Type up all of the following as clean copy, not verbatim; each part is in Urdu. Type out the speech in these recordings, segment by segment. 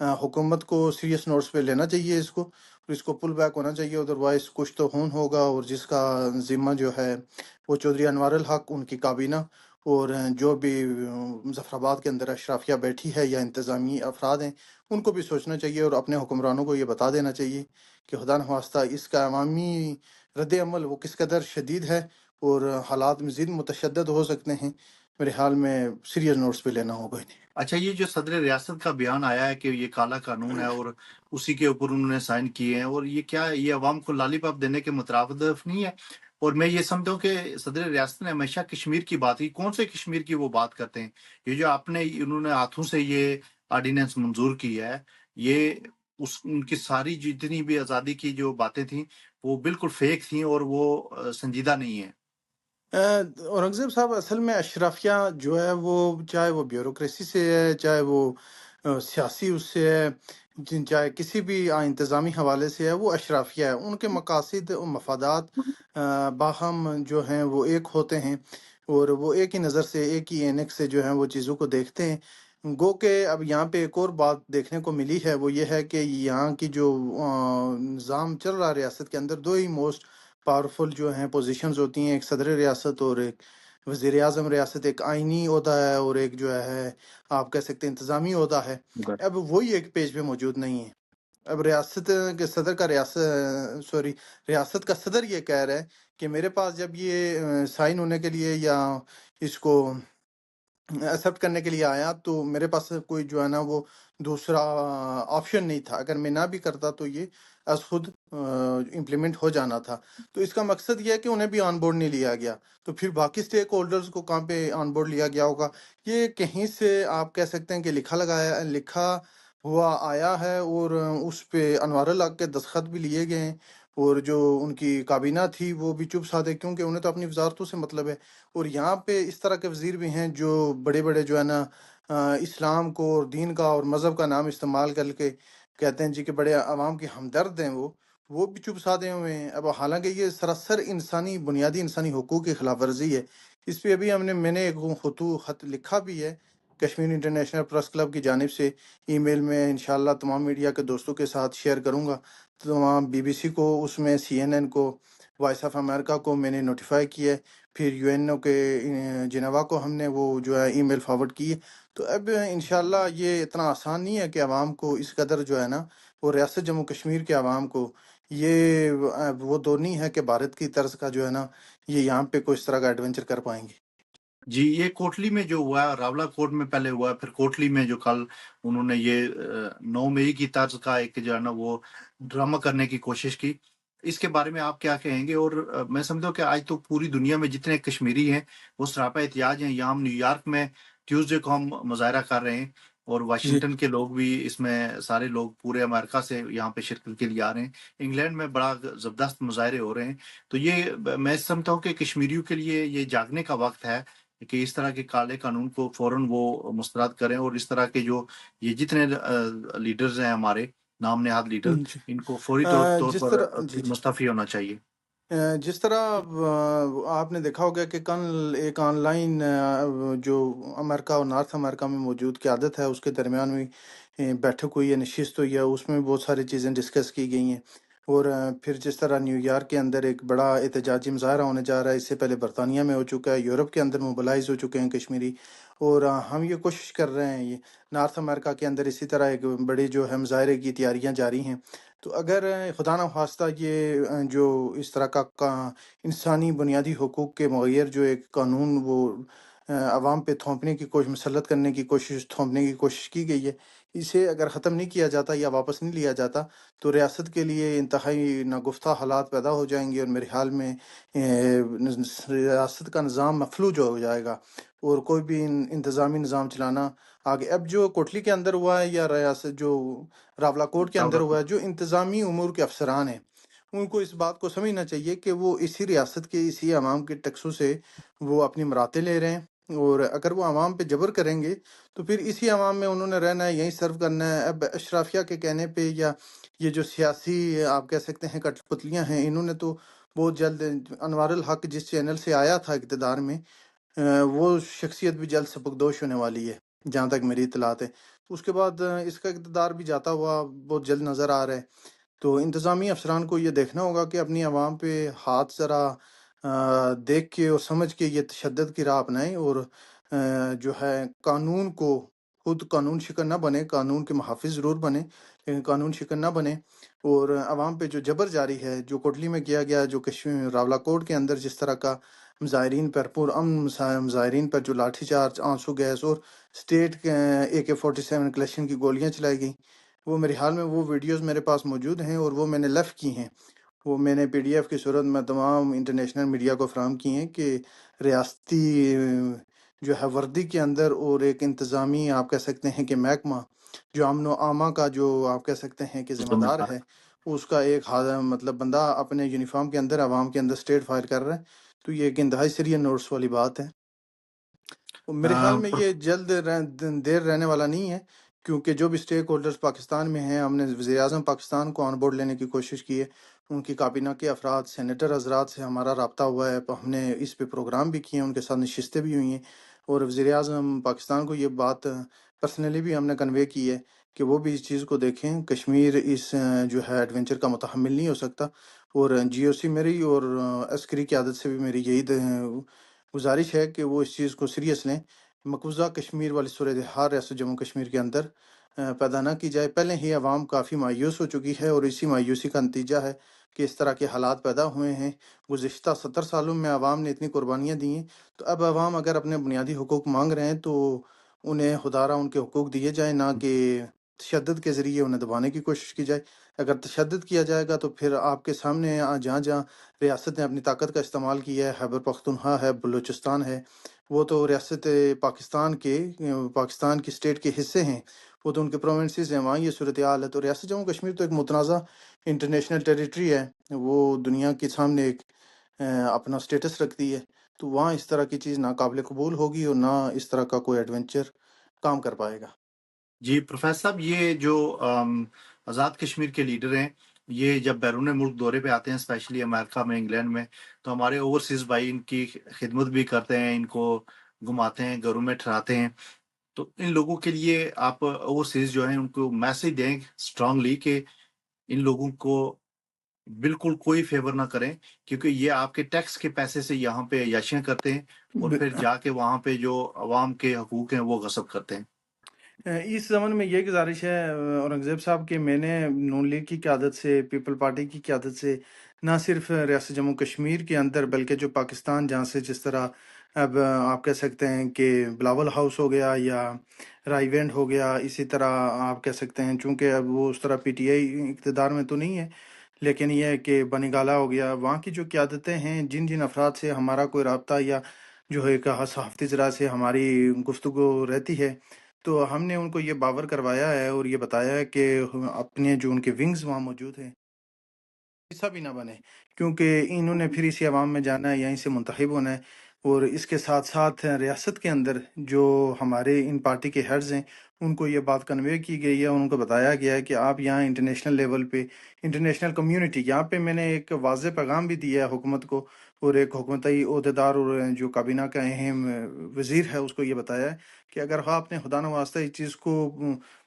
حکومت کو سیریس نوٹس پہ لینا چاہیے اس کو، اور اس کو پل بیک ہونا چاہیے، ادروائز کچھ تو خون ہوگا، اور جس کا ذمہ جو ہے وہ چودھری انوار الحق، ان کی کابینہ، اور جو بھی مظفر آباد کے اندر اشرافیہ بیٹھی ہے یا انتظامی افراد ہیں، ان کو بھی سوچنا چاہیے اور اپنے حکمرانوں کو یہ بتا دینا چاہیے کہ خدا نخواستہ اس کا عوامی رد عمل وہ کس قدر شدید ہے، اور حالات مزید متشدد ہو سکتے ہیں۔ میرے حال میں سیریس نوٹس پہ لینا ہوگا انہیں۔ اچھا، یہ جو صدر ریاست کا بیان آیا ہے کہ یہ کالا قانون ہے اور اسی کے اوپر انہوں نے سائن کیے ہیں، اور یہ کیا یہ عوام کو لالی پاپ دینے کے مترادف نہیں ہے؟ اور میں یہ سمجھتا ہوں کہ صدر ریاست نے ہمیشہ کشمیر کی بات کی، کون سے کشمیر کی وہ بات کرتے ہیں؟ یہ جو انہوں نے ہاتھوں سے یہ آرڈیننس منظور کی ہے، یہ ان کی ساری جتنی بھی آزادی کی جو باتیں تھیں وہ بالکل فیک تھیں اور وہ سنجیدہ نہیں ہیں۔ اورنگزیب صاحب، اصل میں اشرافیہ جو ہے وہ چاہے وہ بیوروکریسی سے ہے، چاہے وہ سیاسی اس سے ہے، چاہے کسی بھی انتظامی حوالے سے ہے، وہ اشرافیہ ہے۔ ان کے مقاصد و مفادات باہم جو ہیں وہ ایک ہوتے ہیں، اور وہ ایک ہی نظر سے، ایک ہی اینک سے جو ہیں وہ چیزوں کو دیکھتے ہیں۔ گو کہ اب یہاں پہ ایک اور بات دیکھنے کو ملی ہے، وہ یہ ہے کہ یہاں کی جو نظام چل رہا ہے ریاست کے اندر، دو ہی موسٹ پاورفل جو ہیں پوزیشنز ہوتی ہیں، ایک صدر ریاست اور ایک وزیر اعظم ریاست، ایک آئینی عہدہ ہے اور ایک جو ہے آپ کہہ سکتے ہیں انتظامی عہدہ ہے۔ اب وہی ایک پیج پہ موجود نہیں ہے۔ اب ریاست کے صدر کا ریاست کا صدر یہ کہہ رہا ہے کہ میرے پاس جب یہ سائن ہونے کے لیے یا اس کو ایکسیپٹ کرنے کے لیے آیا تو میرے پاس کوئی جو ہے نا وہ دوسرا آپشن نہیں تھا، اگر میں نہ بھی کرتا تو یہ از خود امپلیمنٹ ہو جانا تھا۔ تو اس کا مقصد یہ ہے کہ انہیں بھی آن بورڈ نہیں لیا گیا، تو پھر باقی سٹیک ہولڈرز کو کہاں پہ آن بورڈ لیا گیا ہوگا؟ یہ کہیں سے آپ کہہ سکتے ہیں کہ لکھا ہوا آیا ہے، اور اس پہ انوار الحق کے دستخط بھی لیے گئے ہیں، اور جو ان کی کابینہ تھی وہ بھی چپ سادے، کیونکہ انہیں تو اپنی وزارتوں سے مطلب ہے۔ اور یہاں پہ اس طرح کے وزیر بھی ہیں جو بڑے بڑے جو ہے نا اسلام کو اور دین کا اور مذہب کا نام استعمال کر کے کہتے ہیں جی کہ بڑے عوام کے ہمدرد ہیں، وہ بھی چپ سادے ہوئے ہیں۔ اب حالانکہ یہ سراسر بنیادی انسانی حقوق کی خلاف ورزی ہے۔ اس پہ ابھی میں نے ایک خط لکھا بھی ہے کشمیر انٹرنیشنل پریس کلب کی جانب سے، ای میل میں انشاءاللہ تمام میڈیا کے دوستوں کے ساتھ شیئر کروں گا۔ تمام بی بی سی کو، اس میں سی این این کو، وائس آف امریکہ کو میں نے نوٹیفائی کیا ہے، پھر یو این او کے جنیوا کو ہم نے وہ جو ہے ای میل فارورڈ کی ہے۔ تو اب انشاءاللہ یہ اتنا آسان نہیں ہے کہ عوام کو اس قدر جو ہے نا وہ ریاست جموں کشمیر کے عوام کو یہ وہ دور نہیں ہے کہ بھارت کی طرز کا جو ہے نا یہ یہاں پہ کوئی اس طرح کا ایڈونچر کر پائیں گے۔ جی، یہ کوٹلی میں جو ہوا ہے، راولہ کوٹ میں پہلے ہوا ہے، پھر کوٹلی میں جو کل انہوں نے یہ 9 مئی کی طرز کا ایک جو ہے نا وہ ڈرامہ کرنے کی کوشش کی، اس کے بارے میں آپ کیا کہیں گے؟ اور میں سمجھتا ہوں کہ آج تو پوری دنیا میں جتنے کشمیری ہیں وہ سراپا احتجاج ہیں۔ یہاں ہم نیو یارک میں ٹیوزڈے کو ہم مظاہرہ کر رہے ہیں، اور جی واشنگٹن کے لوگ بھی اس میں، سارے لوگ پورے امریکہ سے یہاں پہ شرکت کے لیے آ رہے ہیں۔ انگلینڈ میں بڑا زبردست مظاہرے ہو رہے ہیں۔ تو یہ میں سمجھتا ہوں کہ کشمیریوں کے لیے یہ جاگنے کا وقت ہے کہ اس طرح کے کالے قانون کو فوراً وہ مسترد کریں، اور اس طرح کے جو یہ جتنے لیڈرز ہیں ہمارے نام نہاد لیڈر، جی ان کو فوری طور جس پر طرح جی مستعفی ہونا چاہیے۔ جس طرح آپ نے دیکھا ہوگا کہ کل ایک آن لائن جو امریکہ اور نارتھ امریکہ میں موجود قیادت ہے اس کے درمیان میں بیٹھک ہوئی ہے، نشست ہوئی ہے، اس میں بہت ساری چیزیں ڈسکس کی گئی ہیں۔ اور پھر جس طرح نیو یارک کے اندر ایک بڑا احتجاجی مظاہرہ ہونے جا رہا ہے، اس سے پہلے برطانیہ میں ہو چکا ہے، یورپ کے اندر موبلائز ہو چکے ہیں کشمیری، اور ہم یہ کوشش کر رہے ہیں یہ نارتھ امریکہ کے اندر اسی طرح ایک بڑی جو ہے مظاہرے کی تیاریاں جاری ہیں۔ تو اگر خدا نخواستہ یہ جو اس طرح کا انسانی بنیادی حقوق کے مغیر جو ایک قانون وہ عوام پہ تھوپنے کی کوشش، مسلط کرنے کی کوشش، تھوپنے کی کوشش کی گئی ہے، اسے اگر ختم نہیں کیا جاتا یا واپس نہیں لیا جاتا تو ریاست کے لیے انتہائی ناگفتہ حالات پیدا ہو جائیں گے، اور میرے حال میں ریاست کا نظام مفلوج ہو جائے گا، اور کوئی بھی انتظامی نظام چلانا آگے۔ اب جو کوٹلی کے اندر ہوا ہے یا ریاست جو راولہ کوٹ کے اندر ہوا ہے، جو انتظامی امور کے افسران ہیں ان کو اس بات کو سمجھنا چاہیے کہ وہ اسی ریاست کے اسی عوام کے ٹیکسوں سے وہ اپنی مراتیں لے رہے ہیں، اور اگر وہ عوام پہ جبر کریں گے تو پھر اسی عوام میں انہوں نے رہنا ہے، یہیں سرو کرنا ہے۔ اب اشرافیہ کے کہنے پہ یا یہ جو سیاسی آپ کہہ سکتے ہیں کٹ پتلیاں ہیں، انہوں نے تو بہت جلد انوار الحق جس چینل سے آیا تھا اقتدار میں، وہ شخصیت بھی جلد سبکدوش ہونے والی ہے جہاں تک میری اطلاعات ہے۔ اس کے بعد اس کا اقتدار بھی جاتا ہوا بہت جلد نظر آ رہا ہے۔ تو انتظامی افسران کو یہ دیکھنا ہوگا کہ اپنی عوام پہ ہاتھ ذرا دیکھ کے اور سمجھ کے یہ تشدد کی راہ اپنائیں، اور جو ہے قانون کو خود قانون شکن نہ بنے، قانون کے محافظ ضرور بنے لیکن قانون شکن نہ بنے، اور عوام پہ جو جبر جاری ہے، جو کوٹلی میں کیا گیا، جو کشمیر راولہ کوٹ کے اندر جس طرح کا مظاہرین پر پرامن مظاہرین پر جو لاٹھی چارج، آنسو گیس اور اسٹیٹ AK-47 کلیکشن کی گولیاں چلائی گئیں، وہ میرے حال میں وہ ویڈیوز میرے پاس موجود ہیں، اور وہ میں نے لیفٹ کی ہیں، وہ میں نے PDF کی صورت میں تمام انٹرنیشنل میڈیا کو فراہم کی ہیں کہ ریاستی جو ہے وردی کے اندر، اور ایک انتظامی آپ کہہ سکتے ہیں کہ محکمہ جو امن و امان کا جو آپ کہہ سکتے ہیں کہ ذمہ ذمہ دار دار۔ ہے، اس کا ایک مطلب بندہ اپنے یونیفارم کے اندر عوام کے اندر اسٹیٹ فائر کر رہا ہے، تو یہ ایک انتہائی سیریس نوٹس والی بات ہے۔ میرے خیال میں یہ جلد دیر رہنے والا نہیں ہے، کیونکہ جو بھی اسٹیک ہولڈرز پاکستان میں ہیں، ہم نے وزیر اعظم پاکستان کو آن بورڈ لینے کی کوشش کی ہے، ان کی کابینہ کے افراد، سینیٹر حضرات سے ہمارا رابطہ ہوا ہے، ہم نے اس پہ پروگرام بھی کیے ہیں، ان کے ساتھ نشستیں بھی ہوئی ہیں، اور وزیر اعظم پاکستان کو یہ بات پرسنلی بھی ہم نے کنوے کی ہے کہ وہ بھی اس چیز کو دیکھیں، کشمیر اس جو ہے ایڈونچر کا متحمل نہیں ہو سکتا، اور GOC میری اور عسکری قیادت سے بھی میری یہی گزارش ہے کہ وہ اس چیز کو سیریس لیں، مقبوضہ کشمیر والی صورتحال ریاست جموں کشمیر کے اندر پیدا نہ کی جائے۔ پہلے ہی عوام کافی مایوس ہو چکی ہے، اور اسی مایوسی کا نتیجہ ہے کہ اس طرح کے حالات پیدا ہوئے ہیں۔ گزشتہ 70 سالوں میں عوام نے اتنی قربانیاں دی ہیں، تو اب عوام اگر اپنے بنیادی حقوق مانگ رہے ہیں تو انہیں خدارہ ان کے حقوق دیے جائیں، نہ کہ تشدد کے ذریعے انہیں دبانے کی کوشش کی جائے۔ اگر تشدد کیا جائے گا تو پھر آپ کے سامنے جہاں جہاں ریاست نے اپنی طاقت کا استعمال کیا ہے، خیبر پختونخوا ہے، بلوچستان ہے، وہ تو ریاست پاکستان کی اسٹیٹ کے حصے ہیں، وہ تو ان کے پروونسز ہیں، وہاں یہ صورتحال ہے۔ تو ریاست جموں کشمیر تو ایک متنازع انٹرنیشنل ٹیریٹری ہے، وہ دنیا کے سامنے ایک اپنا سٹیٹس رکھتی ہے، تو وہاں اس طرح کی چیز ناقابل قبول ہوگی، اور نہ اس طرح کا کوئی ایڈونچر کام کر پائے گا۔ جی پروفیسر صاحب، یہ جو آزاد کشمیر کے لیڈر ہیں، یہ جب بیرون ملک دورے پہ آتے ہیں، اسپیشلی امریکہ میں، انگلینڈ میں، تو ہمارے اوورسیز بھائی ان کی خدمت بھی کرتے ہیں، ان کو گھماتے ہیں، گھروں میں ٹھہراتے ہیں۔ تو ان لوگوں کے لیے آپ اوورسیز جو ہیں ان کو میسج دیں اسٹرانگلی کہ ان لوگوں کو بالکل کوئی فیور نہ کریں، کیونکہ یہ آپ کے ٹیکس کے پیسے سے یہاں پہ عیاشیاں کرتے ہیں، اور پھر جا کے وہاں پہ جو عوام کے حقوق ہیں وہ غصب کرتے ہیں۔ اس زمن میں یہ گزارش ہے اورنگزیب صاحب کہ میں نے نون لیگ کی قیادت سے، پیپل پارٹی کی قیادت سے، نہ صرف ریاست جموں کشمیر کے اندر بلکہ جو پاکستان جہاں سے جس طرح اب آپ کہہ سکتے ہیں کہ بلاول ہاؤس ہو گیا یا رائی وینڈ ہو گیا، اسی طرح آپ کہہ سکتے ہیں چونکہ اب وہ اس طرح PTI اقتدار میں تو نہیں ہے، لیکن یہ ہے کہ بنی گالا ہو گیا، وہاں کی جو قیادتیں ہیں، جن جن افراد سے ہمارا کوئی رابطہ یا جو ہے ایک صحافتی ذرائع سے ہماری گفتگو رہتی ہے، تو ہم نے ان کو یہ باور کروایا ہے اور یہ بتایا ہے کہ اپنے جو ان کے ونگز وہاں موجود ہیں حصہ بھی نہ بنے، کیونکہ انہوں نے پھر اسی عوام میں جانا ہے، یہیں سے منتخب ہونا ہے، اور اس کے ساتھ ساتھ ریاست کے اندر جو ہمارے ان پارٹی کے ہیڈز ہیں ان کو یہ بات کنوے کی گئی ہے، ان کو بتایا گیا ہے کہ آپ یہاں انٹرنیشنل لیول پہ، انٹرنیشنل کمیونٹی، یہاں پہ میں نے ایک واضح پیغام بھی دیا ہے حکومت کو، اور ایک حکومتی عہدیدار اور جو کابینہ کا اہم وزیر ہے اس کو یہ بتایا ہے کہ اگر آپ نے خدا نواسطہ اس چیز کو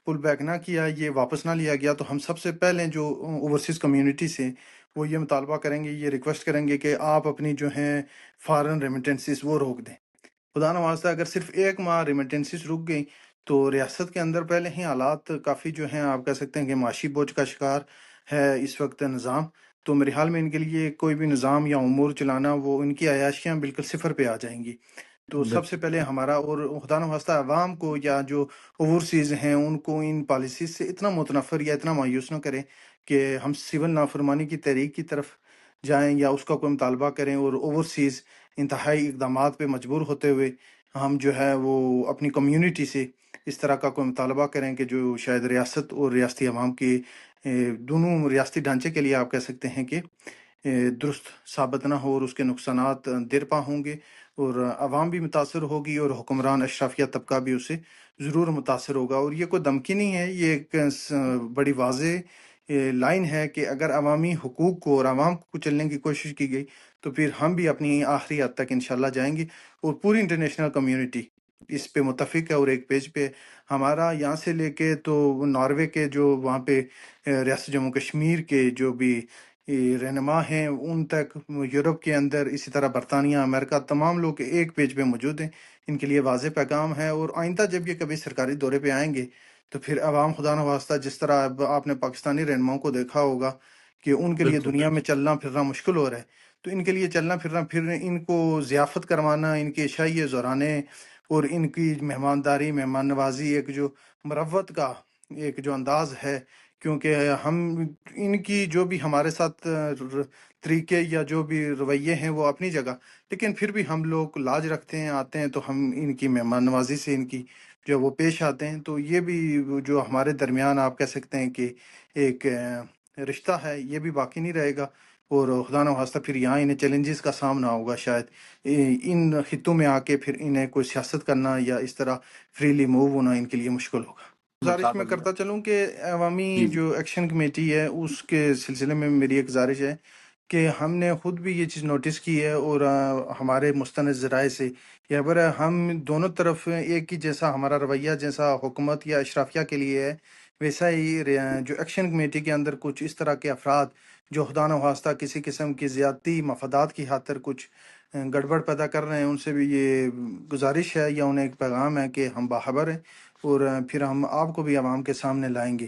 پل بیک نہ کیا، یہ واپس نہ لیا گیا، تو ہم سب سے پہلے جو اوورسیز کمیونٹی سے وہ یہ مطالبہ کریں گے، یہ ریکویسٹ کریں گے کہ آپ اپنی جو ہیں فارن ریمیٹنسز وہ روک دیں۔ خدا نواسطہ اگر صرف ایک ماہ ریمیٹنسز رک گئی تو ریاست کے اندر پہلے ہی حالات کافی جو ہیں آپ کہہ سکتے ہیں کہ معاشی بوجھ کا شکار ہے اس وقت نظام، تو میرے حال میں ان کے لیے کوئی بھی نظام یا امور چلانا، وہ ان کی عیاشیاں بالکل صفر پہ آ جائیں گی۔ تو سب سے پہلے ہمارا اور خدا نخواستہ عوام کو یا جو اوورسیز ہیں ان کو ان پالیسیز سے اتنا متنفر یا اتنا مایوس نہ کریں کہ ہم سول نافرمانی کی تحریک کی طرف جائیں یا اس کا کوئی مطالبہ کریں، اور اوورسیز انتہائی اقدامات پہ مجبور ہوتے ہوئے ہم جو ہے وہ اپنی کمیونٹی سے اس طرح کا کوئی مطالبہ کریں کہ جو شاید ریاست اور ریاستی عوام کے دونوں ریاستی ڈھانچے کے لیے آپ کہہ سکتے ہیں کہ درست ثابت نہ ہو، اور اس کے نقصانات دیر پا ہوں گے، اور عوام بھی متاثر ہوگی، اور حکمران اشرافیہ طبقہ بھی اسے ضرور متاثر ہوگا۔ اور یہ کوئی دھمکی نہیں ہے، یہ ایک بڑی واضح لائن ہے کہ اگر عوامی حقوق کو اور عوام کو کچلنے کی کوشش کی گئی تو پھر ہم بھی اپنی آخری حد تک انشاءاللہ جائیں گے، اور پوری انٹرنیشنل کمیونٹی اس پہ متفق ہے اور ایک پیج پہ ہمارا یہاں سے لے کے تو ناروے کے جو وہاں پہ ریاست جموں کشمیر کے جو بھی رہنما ہیں ان تک، یورپ کے اندر اسی طرح برطانیہ، امریکہ، تمام لوگ ایک پیج پہ موجود ہیں۔ ان کے لیے واضح پیغام ہے، اور آئندہ جب یہ کبھی سرکاری دورے پہ آئیں گے تو پھر عوام خدا نخواستہ، جس طرح اب آپ نے پاکستانی رہنماؤں کو دیکھا ہوگا کہ ان کے لیے بالکل دنیا میں چلنا پھرنا مشکل ہو رہا ہے، تو ان کے لیے چلنا پھرنا، پھر ان کو ضیافت کروانا، ان کے شاہی زورانے اور ان کی مہمانداری، مہمان نوازی، ایک جو مروت کا ایک جو انداز ہے، کیونکہ ہم ان کی جو بھی ہمارے ساتھ طریقے یا جو بھی رویے ہیں وہ اپنی جگہ، لیکن پھر بھی ہم لوگ لاج رکھتے ہیں، آتے ہیں تو ہم ان کی مہمان نوازی سے ان کی جو وہ پیش آتے ہیں، تو یہ بھی جو ہمارے درمیان آپ کہہ سکتے ہیں کہ ایک رشتہ ہے، یہ بھی باقی نہیں رہے گا، اور خدا نخواستہ پھر یہاں انہیں چیلنجز کا سامنا ہوگا شاید ان خطوں میں آ کے، پھر انہیں کوئی سیاست کرنا یا اس طرح فریلی موو ہونا ان کے لیے مشکل ہوگا۔ گزارش میں مقابل کرتا چلوں کہ عوامی جی جی جو ایکشن کمیٹی ہے اس کے سلسلے میں میری ایک گزارش ہے کہ ہم نے خود بھی یہ چیز نوٹس کی ہے، اور ہمارے مستند ذرائع سے یا پر ہم دونوں طرف ایک ہی جیسا ہمارا رویہ جیسا حکومت یا اشرافیہ کے لیے ہے، ویسا ہی جو ایکشن کمیٹی کے اندر کچھ اس طرح کے افراد جو خدا نخواستہ کسی قسم کی زیادتی مفادات کی خاطر کچھ گڑبڑ پیدا کر رہے ہیں، ان سے بھی یہ گزارش ہے یا انہیں ایک پیغام ہے کہ ہم باخبر ہیں، اور پھر ہم آپ کو بھی عوام کے سامنے لائیں گے۔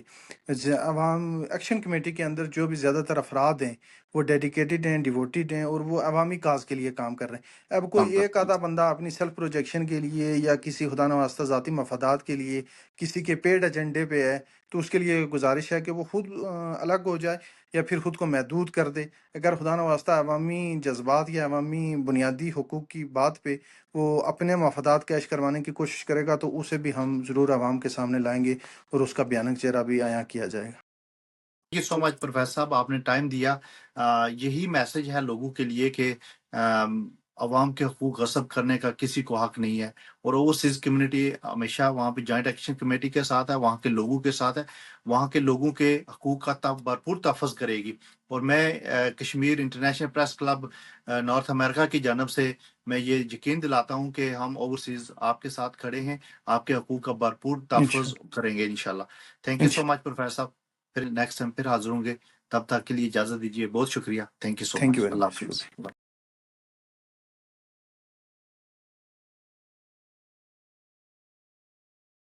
عوام ایکشن کمیٹی کے اندر جو بھی زیادہ تر افراد ہیں وہ ڈیڈیکیٹڈ ہیں، ڈیووٹیڈ ہیں، اور وہ عوامی کاز کے لیے کام کر رہے ہیں۔ اب کوئی کام ایک کرتے ہیں آدھا بندہ اپنی سیلف پروجیکشن کے لیے یا کسی خدا نواستہ ذاتی مفادات کے لیے کسی کے پیڈ ایجنڈے پہ ہے، تو اس کے لیے گزارش ہے کہ وہ خود الگ ہو جائے یا پھر خود کو محدود کر دے۔ اگر خدا نواستہ عوامی جذبات یا عوامی بنیادی حقوق کی بات پہ وہ اپنے مفادات کیش کروانے کی کوشش کرے گا تو اسے بھی ہم ضرور عوام کے سامنے لائیں گے اور اس کا بیانک چہرہ بھی عیاں کیا جائے گا۔ Thank you so much professor صاحب، آپ نے ٹائم دیا۔ یہی میسج ہے لوگوں کے لیے کہ عوام کے حقوق غصب کرنے کا کسی کو حق نہیں ہے، اور اوورسیز کمیونٹی ہمیشہ وہاں پہ جوائنٹ ایکشن کمیٹی کے ساتھ ہے، وہاں کے لوگوں کے ساتھ ہے، وہاں کے لوگوں کے حقوق کا بھرپور تحفظ کرے گی۔ اور میں Kashmir international press club north America کی جانب سے میں یہ یقین دلاتا ہوں کہ ہم اوورسیز آپ کے ساتھ کھڑے ہیں، آپ کے حقوق کا بھرپور تحفظ انشاءاللہ کریں گے انشاءاللہ۔ تھینک یو سو انشاءاللہ مچ پروفیسر صاحب، پھر نیکسٹ ٹائم پھر حاضر ہوں گے، تب تک کے لیے اجازت دیجیے، بہت شکریہ، thank you so thank you much, very اللہ مچ۔ حافظ۔